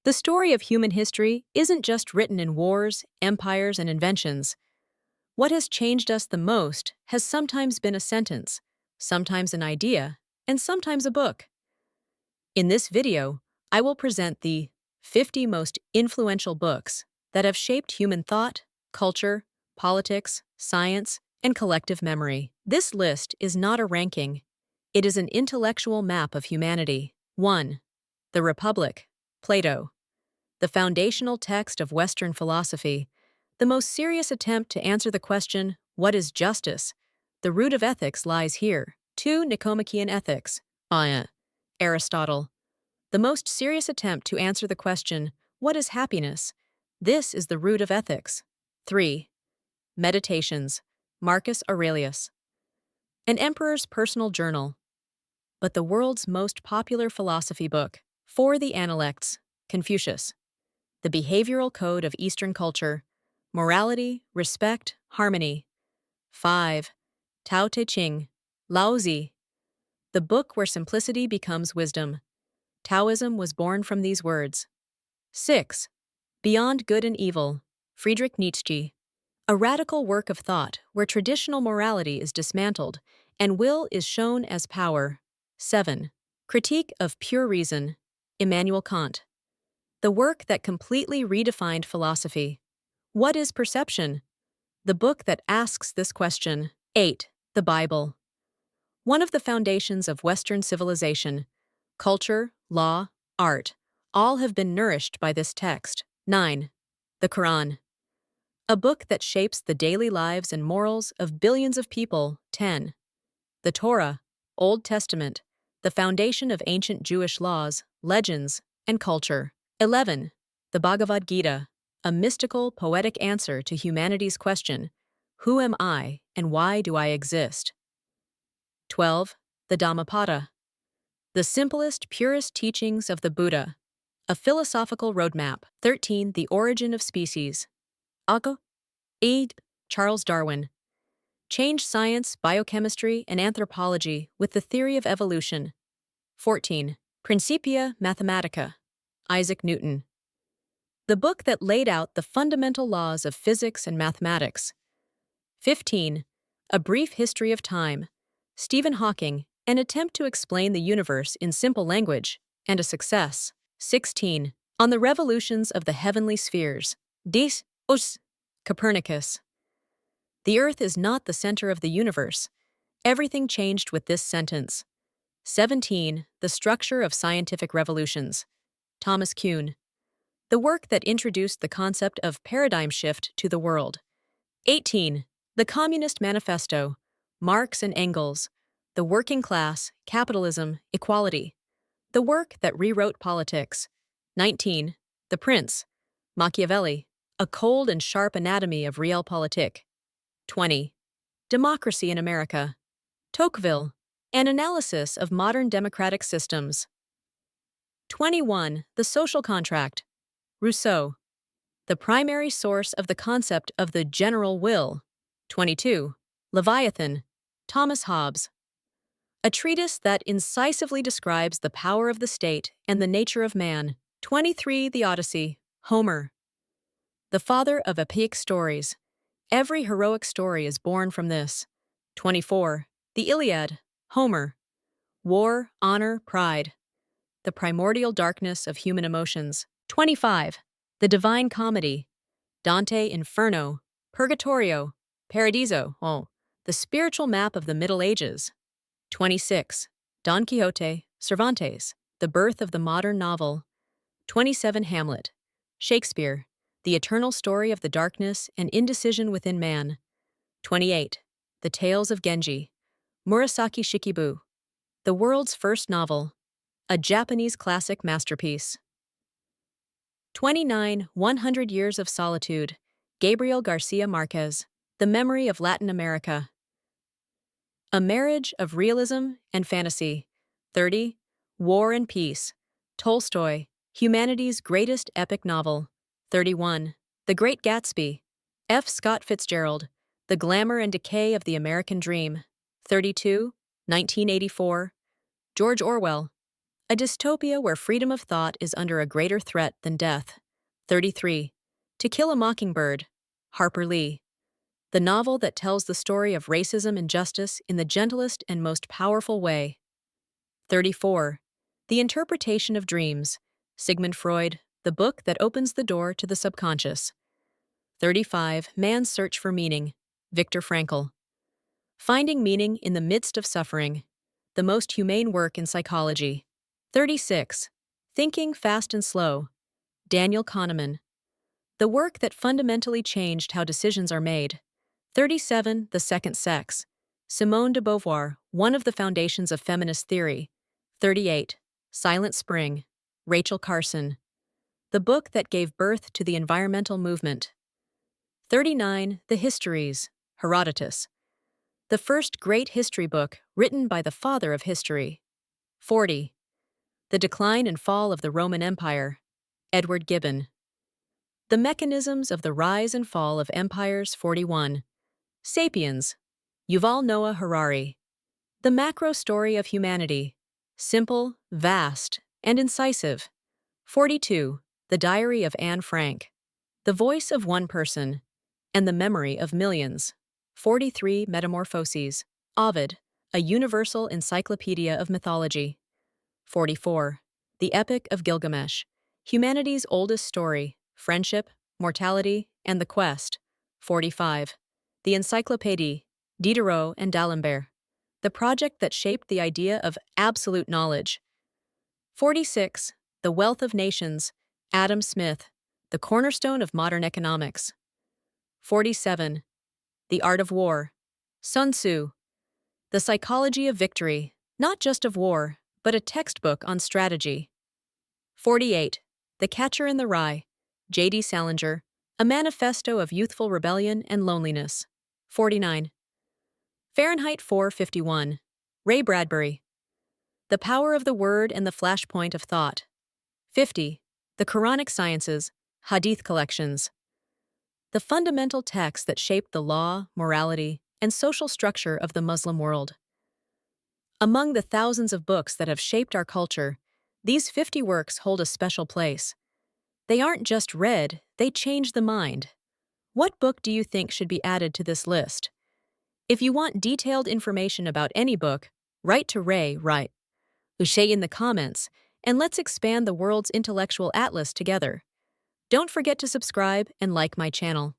The story of human history isn't just written in wars, empires, and inventions. What has changed us the most has sometimes been a sentence, sometimes an idea, and sometimes a book. In this video, I will present the 50 most influential books that have shaped human thought, culture, politics, science, and collective memory. This list is not a ranking. It is an intellectual map of humanity. 1. The Republic, Plato. The foundational text of Western philosophy, the most serious attempt to answer the question, what is justice? The root of ethics lies here. 2. Nicomachean Ethics, Aristotle. The most serious attempt to answer the question, what is happiness? This is the root of ethics. 3. Meditations, Marcus Aurelius. An emperor's personal journal, but the world's most popular philosophy book. 4. The Analects, Confucius. The behavioral code of Eastern culture, morality, respect, harmony. 5. Tao Te Ching, Lao Tzu. The book where simplicity becomes wisdom. Taoism was born from these words. 6. Beyond Good and Evil, Friedrich Nietzsche. A radical work of thought where traditional morality is dismantled and will is shown as power. 7. Critique of Pure Reason, Immanuel Kant. The work that completely redefined philosophy. What is perception? The book that asks this question. 8. The Bible. One of the foundations of Western civilization, culture, law, art, all have been nourished by this text. 9. The Quran. A book that shapes the daily lives and morals of billions of people. 10. The Torah, Old Testament, the foundation of ancient Jewish laws, legends, and culture. 11. The Bhagavad Gita, a mystical, poetic answer to humanity's question, who am I and why do I exist? 12. The Dhammapada. The simplest, purest teachings of the Buddha, a philosophical roadmap. 13. The Origin of Species. Charles Darwin. Changed science, biochemistry, and anthropology with the theory of evolution. 14. Principia Mathematica. Isaac Newton. The book that laid out the fundamental laws of physics and mathematics. 15. A Brief History of Time. Stephen Hawking, an attempt to explain the universe in simple language, and a success. 16. On the Revolutions of the Heavenly Spheres. Copernicus. The Earth is not the center of the universe. Everything changed with this sentence. 17. The Structure of Scientific Revolutions. Thomas Kuhn. The work that introduced the concept of paradigm shift to the world. 18. The Communist Manifesto. Marx and Engels. The Working Class, Capitalism, Equality. The work that rewrote politics. 19. The Prince. Machiavelli. A cold and sharp anatomy of realpolitik. 20. Democracy in America. Tocqueville. An analysis of modern democratic systems. 21. The Social Contract. Rousseau. The primary source of the concept of the general will. 22. Leviathan. Thomas Hobbes. A treatise that incisively describes the power of the state and the nature of man. 23. The Odyssey. Homer. The father of epic stories. Every heroic story is born from this. 24. The Iliad. Homer. War, honor, pride. The primordial darkness of human emotions. 25. The Divine Comedy. Dante Inferno. Purgatorio. Paradiso. The spiritual map of the Middle Ages. 26. Don Quixote. Cervantes. The birth of the modern novel. 27. Hamlet. Shakespeare. The eternal story of the darkness and indecision within man. 28. The Tales of Genji. Murasaki Shikibu. The world's first novel. A Japanese classic masterpiece. 29. 100 Years of Solitude. Gabriel Garcia Marquez. The Memory of Latin America. A Marriage of Realism and Fantasy. 30. War and Peace. Tolstoy. Humanity's greatest epic novel. 31. The Great Gatsby. F. Scott Fitzgerald. The Glamour and Decay of the American Dream. 32. 1984. George Orwell. A dystopia where freedom of thought is under a greater threat than death. 33. To Kill a Mockingbird, Harper Lee. The novel that tells the story of racism and justice in the gentlest and most powerful way. 34. The Interpretation of Dreams, Sigmund Freud, the book that opens the door to the subconscious. 35. Man's Search for Meaning, Viktor Frankl. Finding meaning in the midst of suffering, the most humane work in psychology. 36. Thinking Fast and Slow, Daniel Kahneman. The work that fundamentally changed how decisions are made. 37. The Second Sex, Simone de Beauvoir, one of the foundations of feminist theory. 38. Silent Spring, Rachel Carson. The book that gave birth to the environmental movement. 39. The Histories, Herodotus. The first great history book written by the father of history. 40. The Decline and Fall of the Roman Empire, Edward Gibbon. The Mechanisms of the Rise and Fall of Empires. 41. Sapiens, Yuval Noah Harari. The macro story of humanity, simple, vast, and incisive. 42. The Diary of Anne Frank. The voice of one person and the memory of millions. 43. Metamorphoses, Ovid, a universal encyclopedia of mythology. 44. The Epic of Gilgamesh, humanity's oldest story, friendship, mortality, and the quest. 45. The Encyclopédie, Diderot and D'Alembert, the project that shaped the idea of absolute knowledge. 46. The Wealth of Nations, Adam Smith, the cornerstone of modern economics. 47. The Art of War, Sun Tzu, the psychology of victory, not just of war, but a textbook on strategy. 48. The Catcher in the Rye, J.D. Salinger, a manifesto of youthful rebellion and loneliness. 49. Fahrenheit 451, Ray Bradbury. The Power of the Word and the Flashpoint of Thought. 50. The Quranic Sciences, Hadith Collections. The fundamental texts that shaped the law, morality, and social structure of the Muslim world. Among the thousands of books that have shaped our culture, these 50 works hold a special place. They aren't just read, they change the mind. What book do you think should be added to this list? If you want detailed information about any book, write to Ray, Ushay in the comments, and let's expand the world's intellectual atlas together. Don't forget to subscribe and like my channel.